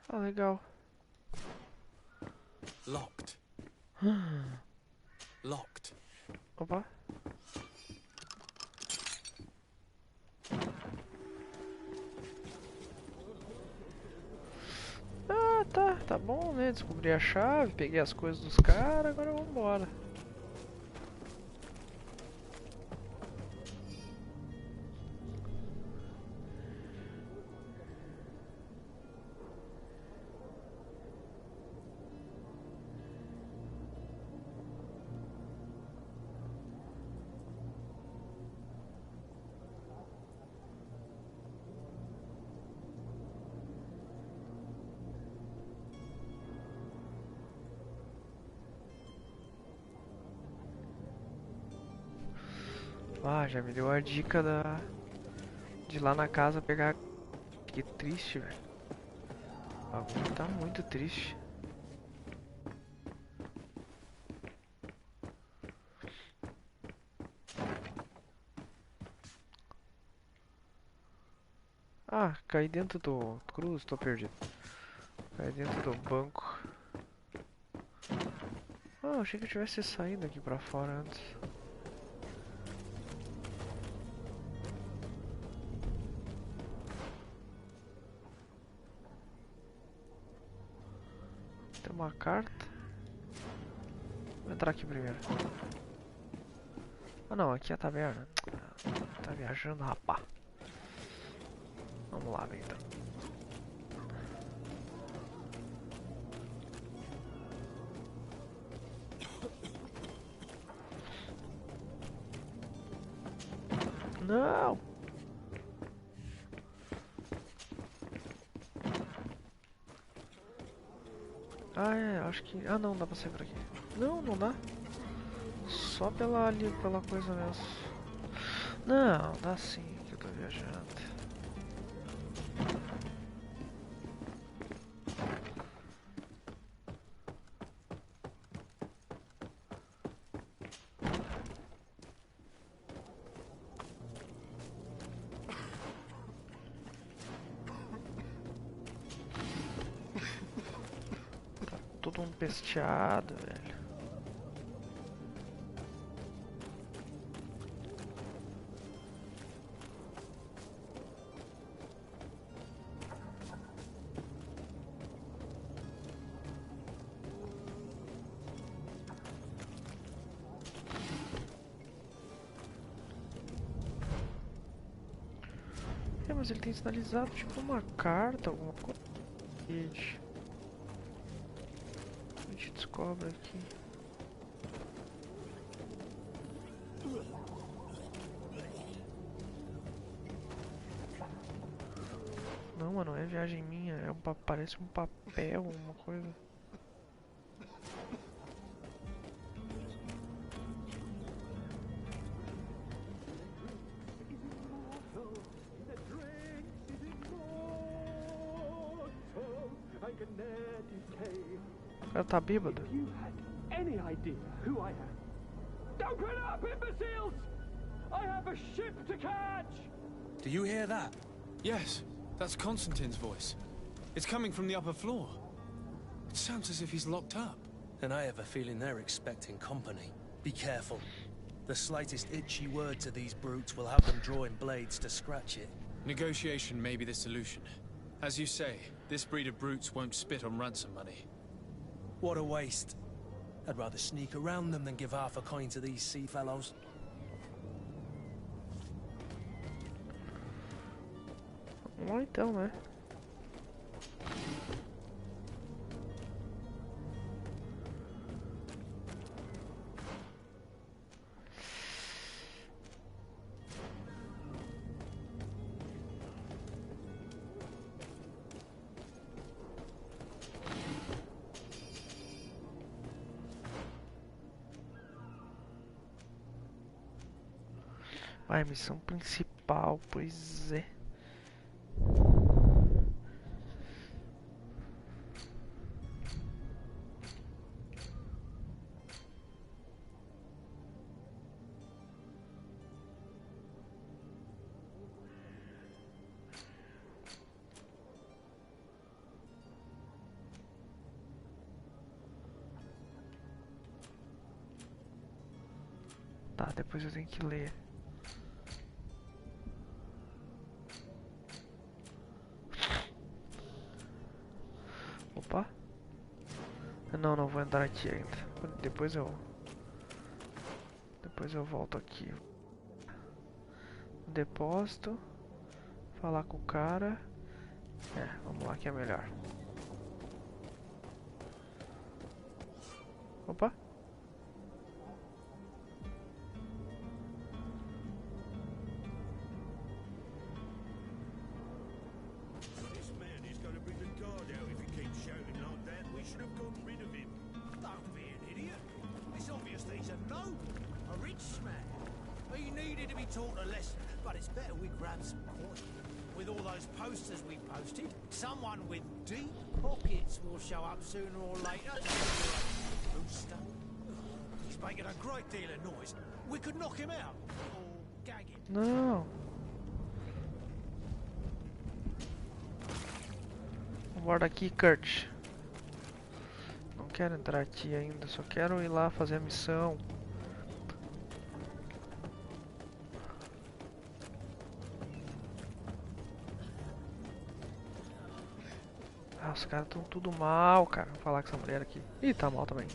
Ah, legal. Locked. Locked. Opa. Ah, tá bom, né? Descobri a chave, peguei as coisas dos caras, agora vamos embora. Ah, já me deu a dica de ir lá na casa pegar. Que triste, velho. O bagulho tá muito triste. Ah, caí dentro do cruz, tô perdido. Caí dentro do banco. Ah, achei que eu tivesse saído aqui pra fora antes. Tem uma carta. Vou entrar aqui primeiro. Ah não, aqui é a taverna. Tá viajando, rapá. Vamos lá, velho, então. Não! Ah, é, acho que... Ah, não, dá pra sair por aqui. Não, não dá. Só pela ali, pela coisa mesmo. Não, dá sim que eu tô viajando. Tá todo um pesteado, velho. É, mas ele tem sinalizado tipo uma carta, alguma coisa. A gente descobre aqui. Não, mano, é viagem minha, é parece um papel, uma coisa. O cara tá bêbado. Any idea who I am? Open up, imbeciles! I have a ship to catch! Do you hear that? Yes, that's Constantine's voice. It's coming from the upper floor. It sounds as if he's locked up. And I have a feeling they're expecting company. Be careful. The slightest itchy word to these brutes will have them drawing blades to scratch it. Negotiation may be the solution. As you say, this breed of brutes won't spit on ransom money. What a waste. I'd rather sneak around them than give half a coin to these sea fellows. Vamos lá então, né? Vai, missão principal, pois é. Tá, depois eu tenho que ler. Opa. Não, não vou entrar aqui ainda. Depois eu volto aqui. Depósito. Falar com o cara. Vamos lá que é melhor. Opa. Someone with deep pockets will show up sooner or later. Rooster. He's making a great deal of noise. We could knock him out or gag him. Não. Aguarda aqui, Kurt. Não quero entrar aqui ainda, só quero ir lá fazer a missão. Os caras estão tudo mal, cara. Vou falar com essa mulher aqui. Ih, tá mal também.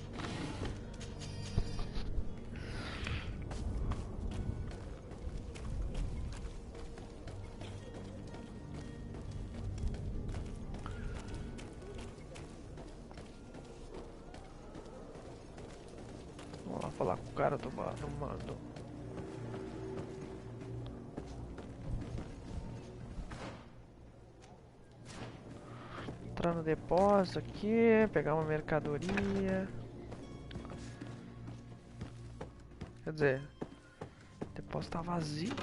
Vamos lá falar com o cara do mando. Entrar no depósito aqui, pegar uma mercadoria. Quer dizer, o depósito tá vazio.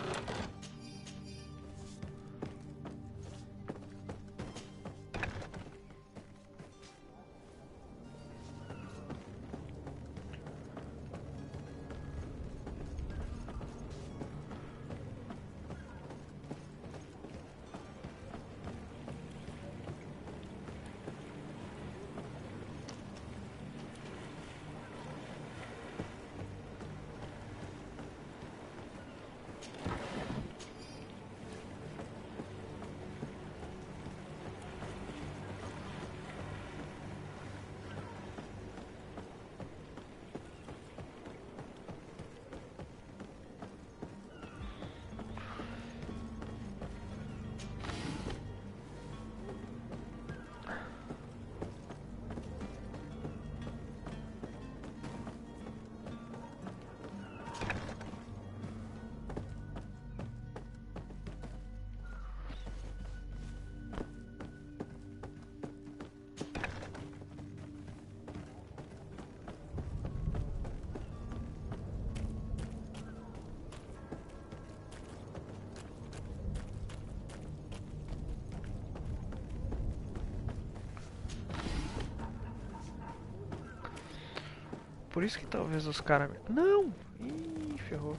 Por isso que talvez os caras... Não! Ih, ferrou.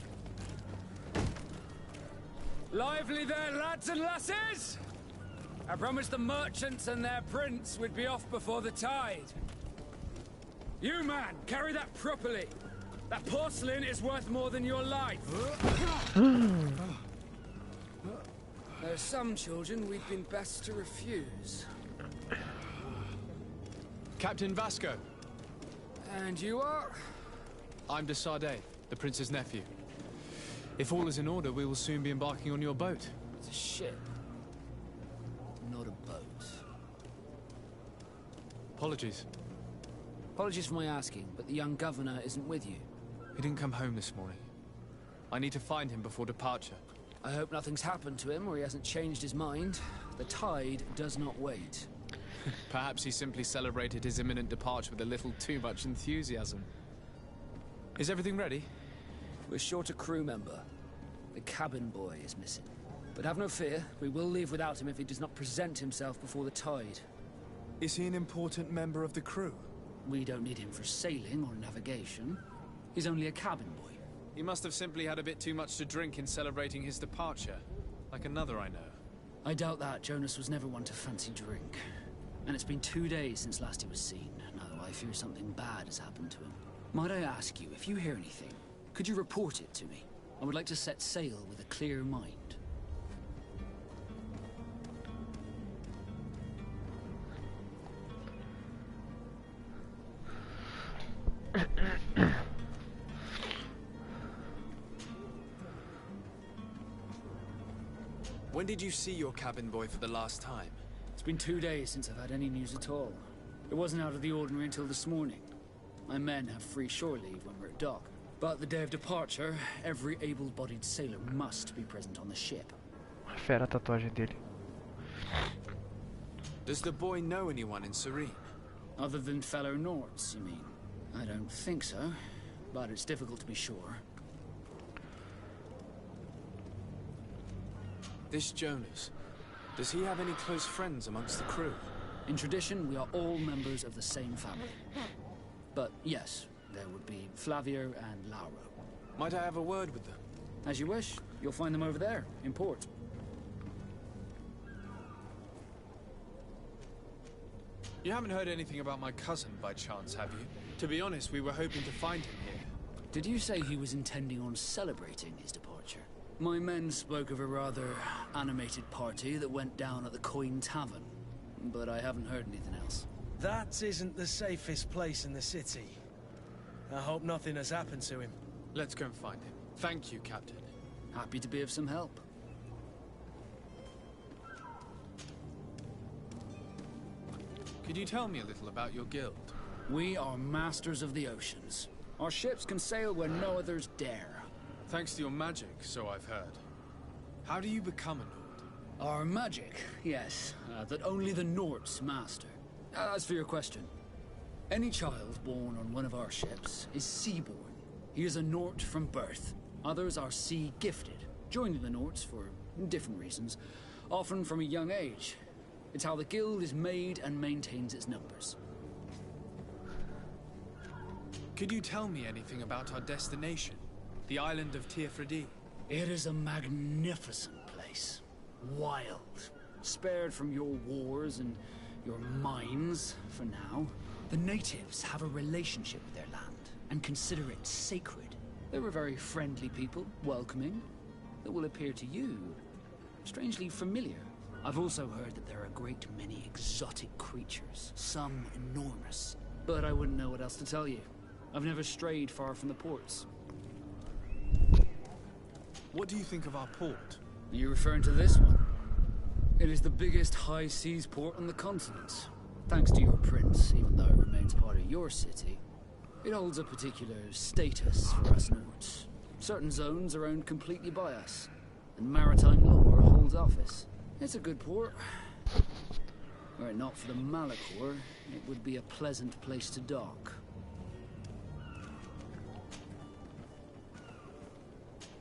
Lively there, lads and lasses! I promised the merchants and their prince we'd be off before the tide. You, man, carry that properly. That porcelain is worth more than your life. There are some children we'd been best to refuse. Captain Vasco. And you are? I'm de Sardet, the prince's nephew. If all is in order, we will soon be embarking on your boat. It's a ship, not a boat. Apologies. Apologies for my asking, but the young governor isn't with you. He didn't come home this morning. I need to find him before departure. I hope nothing's happened to him or he hasn't changed his mind. The tide does not wait. Perhaps he simply celebrated his imminent departure with a little too much enthusiasm. Is everything ready? We're short a crew member. The cabin boy is missing. But have no fear, we will leave without him if he does not present himself before the tide. Is he an important member of the crew? We don't need him for sailing or navigation. He's only a cabin boy. He must have simply had a bit too much to drink in celebrating his departure, like another I know. I doubt that. Jonas was never one to fancy drink. And it's been 2 days since last he was seen. Now I fear something bad has happened to him. Might I ask you, if you hear anything, could you report it to me? I would like to set sail with a clear mind. When did you see your cabin boy for the last time? It's been 2 days since I've had any news at all. It wasn't out of the ordinary until this morning. My men have free shore leave when we're at dock. But the day of departure, every able-bodied sailor must be present on the ship. Fera a tatuagem dele. Does the boy know anyone in Serene? Other than fellow Nords, you mean? I don't think so, but it's difficult to be sure. This Jonas, does he have any close friends amongst the crew? In tradition, we are all members of the same family. But yes, there would be Flavio and Lauro. Might I have a word with them? As you wish. You'll find them over there, in port. You haven't heard anything about my cousin by chance, have you? To be honest, we were hoping to find him here. Did you say he was intending on celebrating his departure? My men spoke of a rather animated party that went down at the Coin Tavern, but I haven't heard anything else. That isn't the safest place in the city. I hope nothing has happened to him. Let's go and find him. Thank you, Captain. Happy to be of some help. Could you tell me a little about your guild? We are masters of the oceans. Our ships can sail where no others dare. Thanks to your magic, so I've heard. How do you become a Nord? Our magic, yes, that only the Nords master. As for your question, any child born on one of our ships is sea-born. He is a Nord from birth. Others are sea-gifted, joining the Nords for different reasons, often from a young age. It's how the guild is made and maintains its numbers. Could you tell me anything about our destination? The island of Teofredi? It is a magnificent place. Wild. Spared from your wars and your mines, for now. The natives have a relationship with their land and consider it sacred. They're a very friendly people, welcoming, that will appear to you strangely familiar. I've also heard that there are a great many exotic creatures, some enormous. But I wouldn't know what else to tell you. I've never strayed far from the ports. What do you think of our port? Are you referring to this one? It is the biggest high seas port on the continent. Thanks to your prince, even though it remains part of your city. It holds a particular status for us Nords. Certain zones are owned completely by us, and maritime law holds office. It's a good port. Were it not for the Malachor, it would be a pleasant place to dock.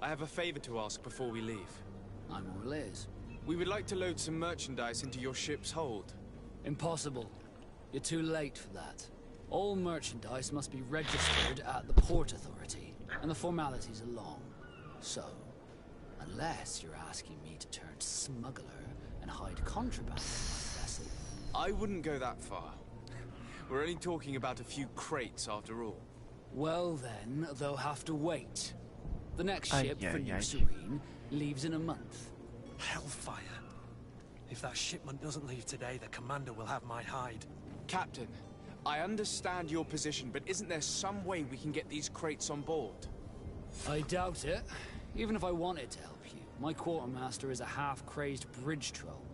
I have a favor to ask before we leave. I'm all ears. We would like to load some merchandise into your ship's hold. Impossible. You're too late for that. All merchandise must be registered at the Port Authority, and the formalities are long. So, unless you're asking me to turn smuggler and hide contraband on my vessel... I wouldn't go that far. We're only talking about a few crates after all. Well then, they'll have to wait. The next ship for New Serene leaves in a month. Hellfire. If that shipment doesn't leave today, the commander will have my hide. Captain, I understand your position, but isn't there some way we can get these crates on board? I doubt it. Even if I wanted to help you, my quartermaster is a half-crazed bridge troll.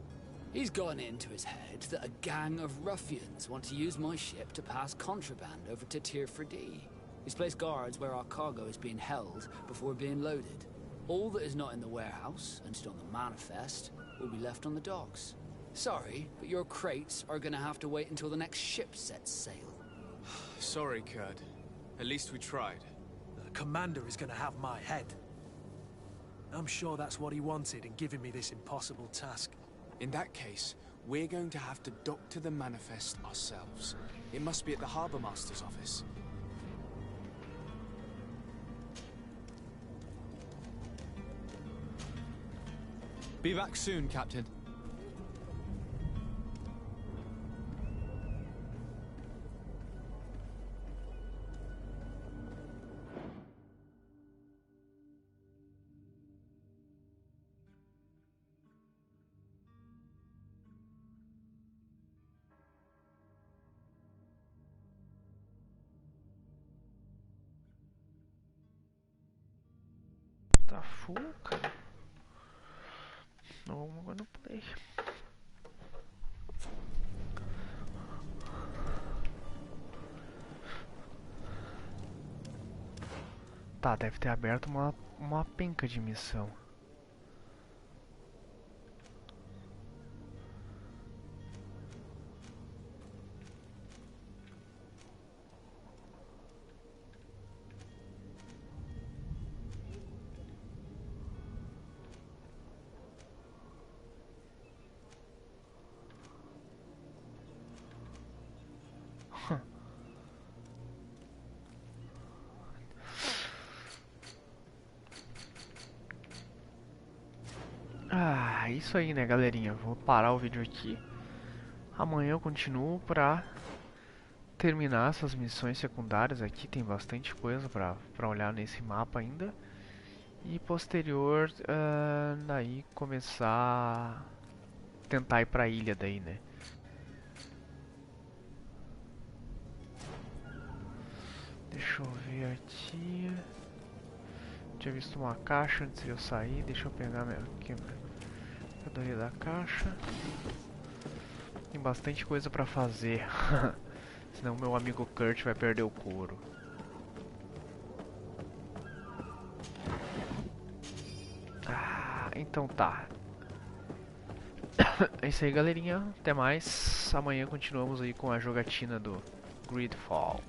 He's gotten into his head that a gang of ruffians want to use my ship to pass contraband over to Teofredi. He's placed guards where our cargo is being held before being loaded. All that is not in the warehouse and stood on the manifest will be left on the docks. Sorry, but your crates are gonna have to wait until the next ship sets sail. Sorry, Kurt. At least we tried. The commander is gonna have my head. I'm sure that's what he wanted in giving me this impossible task. In that case, we're going to have to doctor the manifest ourselves. It must be at the Harbour Master's office. Be back soon, Captain. Tá full, cara. Não, vamos agora no play. Tá, deve ter aberto uma penca de missão. Ah, isso aí, né, galerinha? Vou parar o vídeo aqui. Amanhã eu continuo pra terminar essas missões secundárias aqui. Tem bastante coisa pra olhar nesse mapa ainda. E posterior, daí começar a tentar ir pra ilha daí, né? Deixa eu ver aqui. Tinha visto uma caixa antes de eu sair. Deixa eu pegar minha mercadoria da caixa. Tem bastante coisa pra fazer. Senão meu amigo Kurt vai perder o couro. Ah, então tá. É isso aí, galerinha. Até mais. Amanhã continuamos aí com a jogatina do GreedFall.